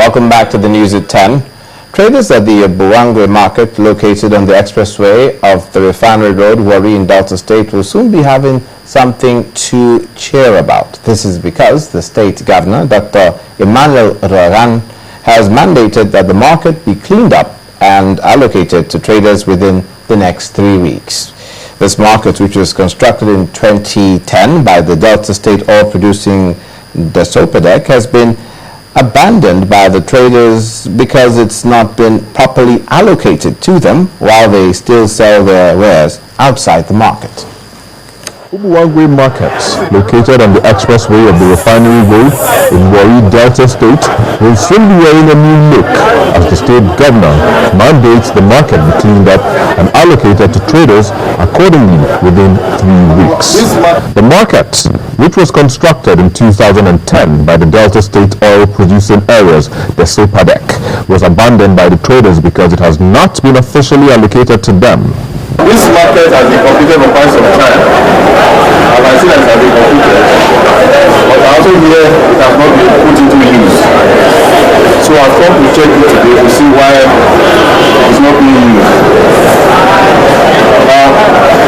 Welcome back to the news at 10. Traders at the Buangwe market, located on the expressway of the Refinery Road, Warri in Delta State, will soon be having something to cheer about. This is because the state governor, Dr. Emmanuel Raran, has mandated that the market be cleaned up and allocated to traders within the next 3 weeks. This market, which was constructed in 2010 by the Delta State oil-producing Desopedec, has been abandoned by the traders because it's not been properly allocated to them while they still sell their wares outside the market. Buangwe Market, located on the expressway of the Refinery Road in Warri, Delta State, will soon be wearing a new look as the state governor mandates the market be cleaned up and allocated to traders accordingly within 3 weeks. The market, which was constructed in 2010 by the Delta State oil-producing areas, the Sopadec, was abandoned by the traders because it has not been officially allocated to them. This market has been completed for quite some time, and I see that it has been completed, but I also hear it has not been put into use. So I've come to check it today to see why it's not being used. Now,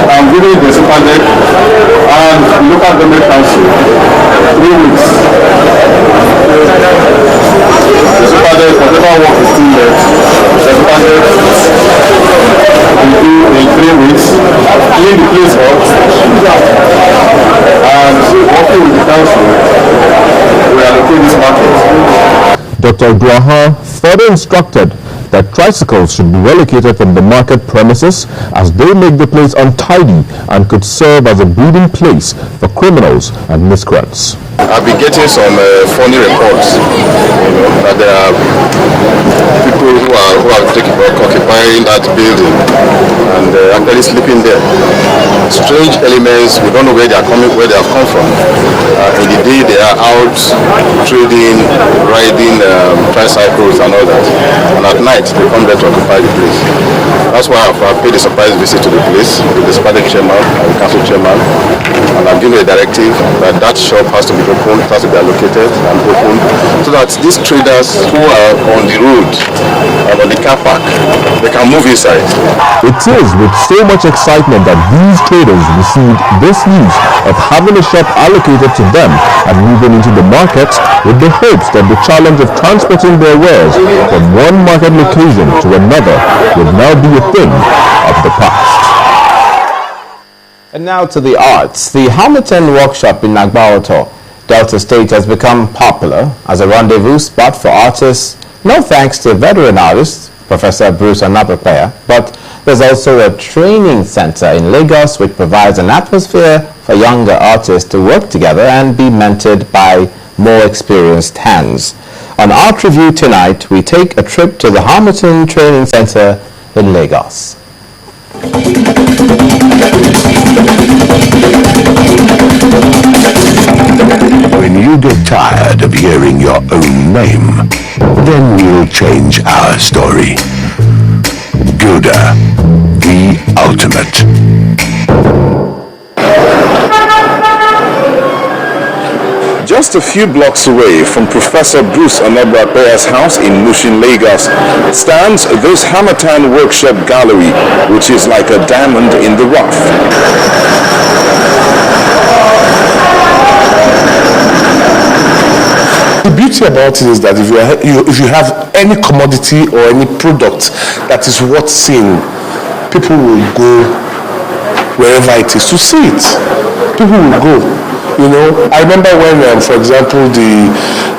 I'm giving the Sopadec and the local government council 3 weeks. The Sopadec, whatever work is still left, the Sopadec will do in 3 weeks, clean the place up, and working with the council, we allocate this market. Dr. Duaha further instructed that tricycles should be relocated from the market premises as they make the place untidy and could serve as a breeding place for criminals and miscreants. I've been getting some funny reports, that there are people who are occupying that building and actually sleeping there. Strange elements, we don't know where they are coming, where they have come from. In the day they are out trading, riding tricycles and all that, and at night they come there to occupy the place. That's why I've paid a surprise visit to the place with the SPADEC chairman and the council chairman, and I've given a directive that that shop has to be opened, has to be allocated and opened, so that these traders who are on the road and on the car park, they can move inside. It is with so much excitement that these traders received this news of having a shop allocated to them and moving into the market with the hopes that the challenge of transporting their wares from one market location to another would now be a thing of the past. And now to the arts. The Hamilton Workshop in Nagbaoto, Delta State, has become popular as a rendezvous spot for artists, no thanks to veteran artist Professor Bruce Anabapaya, but there's also a training center in Lagos which provides an atmosphere for younger artists to work together and be mentored by more experienced hands. On Art Review tonight, we take a trip to the Hamilton Training Center in Lagos. When you get tired of hearing your own name, then we'll change our story. Gouda, the ultimate. Just a few blocks away from Professor Bruce Anabrapea's house in Mushin, Lagos, stands this Hamilton Workshop Gallery, which is like a diamond in the rough. The beauty about it is that if you have any commodity or any product that is worth seeing, people will go wherever it is to see it. People will go. You know, I remember when, for example, the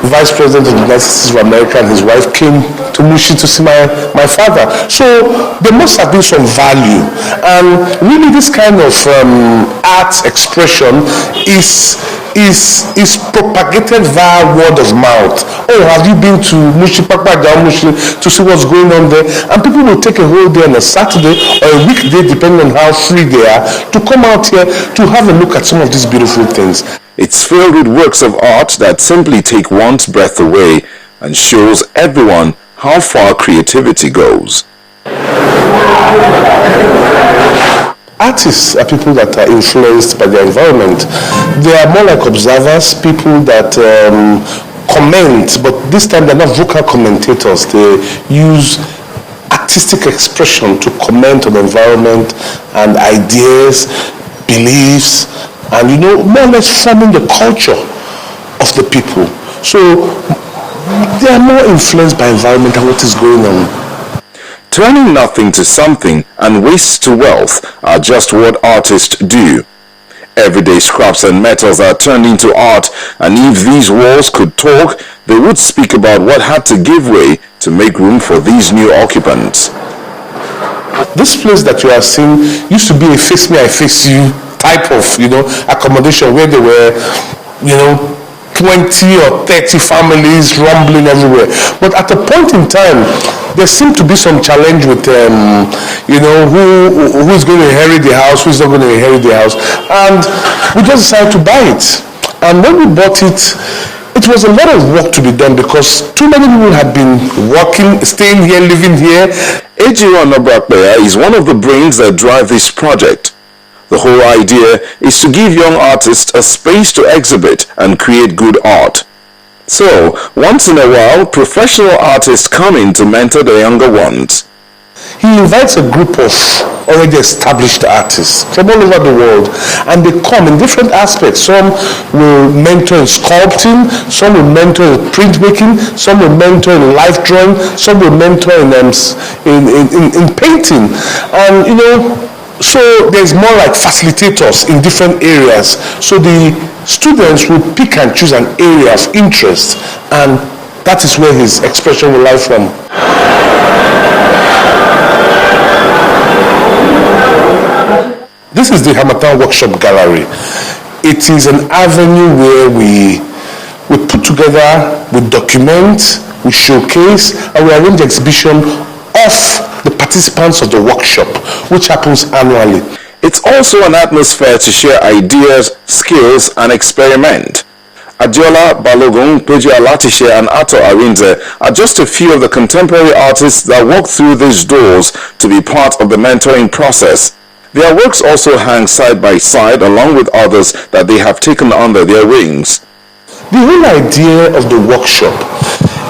Vice President of the United States of America and his wife came to Mushi to see my father. So there must have been some value. And really this kind of art expression is propagated via word of mouth. Oh, have you been to Mushi, Mushi to see what's going on there? And people will take a whole day on a Saturday or a weekday, depending on how free they are, to come out here to have a look at some of these beautiful things. It's filled with works of art that simply take one's breath away and shows everyone how far creativity goes. Artists are people that are influenced by their environment. They are more like observers, people that comment, but this time they're not vocal commentators. They use artistic expression to comment on the environment and ideas, beliefs, and more or less forming the culture of the people. So they are more influenced by environment and what is going on. Turning nothing to something and waste to wealth are just what artists do. Everyday scraps and metals are turned into art, and if these walls could talk, they would speak about what had to give way to make room for these new occupants. This place that you are seeing used to be a face me, I face you type of, accommodation where there were, 20 or 30 families rumbling everywhere. But at a point in time, there seemed to be some challenge with, who's going to inherit the house, who's not going to inherit the house. And we just decided to buy it. And when we bought it, it was a lot of work to be done because too many people had been working, staying here, living here. Ejiro Nobrakbeya is one of the brains that drive this project. The whole idea is to give young artists a space to exhibit and create good art. So, once in a while, professional artists come in to mentor the younger ones. He invites a group of already established artists from all over the world, and they come in different aspects. Some will mentor in sculpting, some will mentor in printmaking, some will mentor in life drawing, some will mentor in painting. And so there's more like facilitators in different areas. So the students will pick and choose an area of interest, and that is where his expression will lie from. This is the Hamatan Workshop Gallery. It is an avenue where we put together, we document, we showcase, and we arrange exhibition of the participants of the workshop, which happens annually. It's also an atmosphere to share ideas, skills, and experiment. Adiola, Balogun, Peju Alatishe, and Ato Arinze are just a few of the contemporary artists that walk through these doors to be part of the mentoring process. Their works also hang side by side along with others that they have taken under their wings. The whole idea of the workshop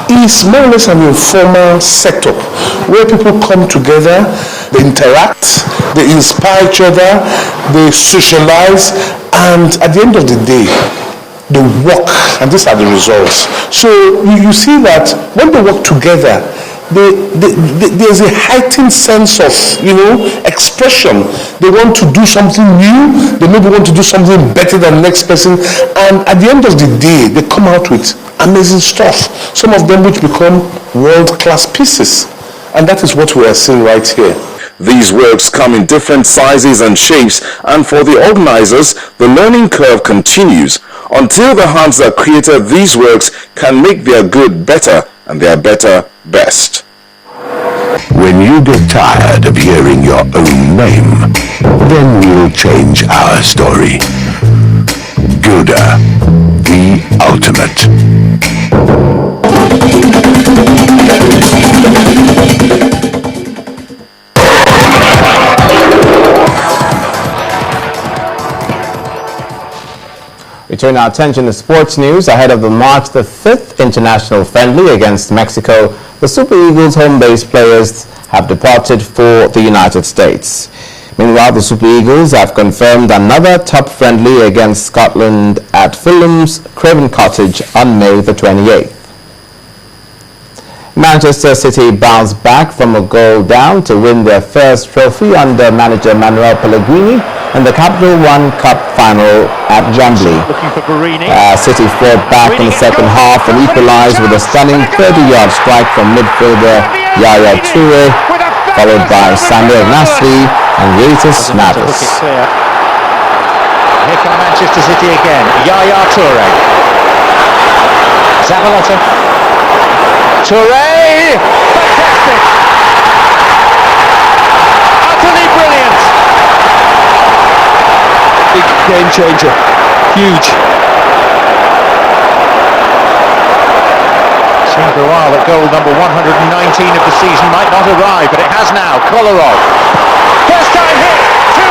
is more or less an informal setup where people come together, they interact, they inspire each other, they socialize, and at the end of the day, they work, and these are the results. So you see that when they work together, there's a heightened sense of, expression. They want to do something new. They maybe want to do something better than the next person. And at the end of the day, they come out with amazing stuff. Some of them which become world-class pieces. And that is what we are seeing right here. These works come in different sizes and shapes, and for the organizers, the learning curve continues until the hands that created these works can make their good better and their better best. When you get tired of hearing your own name, then we'll change our story. Gouda, the ultimate. We turn our attention to sports news ahead of the March the 5th international friendly against Mexico. The Super Eagles home-based players have departed for the United States. Meanwhile, the Super Eagles have confirmed another top friendly against Scotland at Fulham's Craven Cottage on May the 28th. Manchester City bounced back from a goal down to win their first trophy under manager Manuel Pellegrini in the Capital One Cup final at Wembley. City fought back in the second half and equalized with a stunning 30-yard strike from midfielder Yaya Toure, followed by Samuel Nasri and Yetis Navas. Here come Manchester City again. Yaya Toure. Zavalotta. Toure! Fantastic! Utterly brilliant! Big game changer. Huge. Seemed for a while that goal number 119 of the season might not arrive, but it has now. Kolarov. First time hit! 2-1!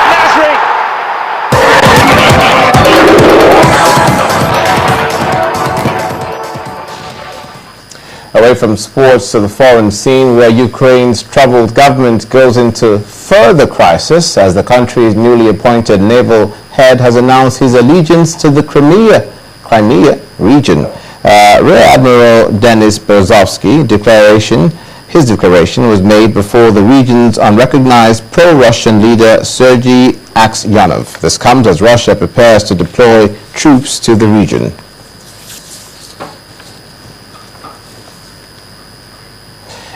Nasri! Away from sports to the foreign scene, where Ukraine's troubled government goes into further crisis as the country's newly appointed naval head has announced his allegiance to the Crimea region. Rear Admiral Denis Berezovsky his declaration was made before the region's unrecognized pro-Russian leader Sergei Aksyonov. This comes as Russia prepares to deploy troops to the region.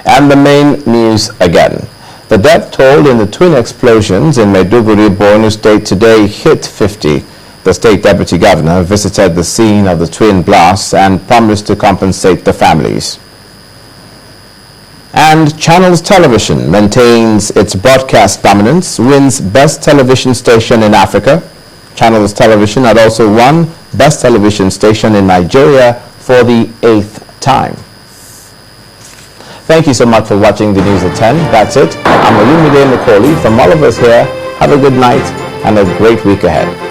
And the main news again. The death toll in the twin explosions in Maiduguri, Borno State today hit 50. The state deputy governor visited the scene of the twin blasts and promised to compensate the families. And Channels Television maintains its broadcast dominance, wins Best Television Station in Africa. Channels Television had also won Best Television Station in Nigeria for the 8th time. Thank you so much for watching the news at 10. That's it. I'm Olumide Nikoli. From all of us here, have a good night and a great week ahead.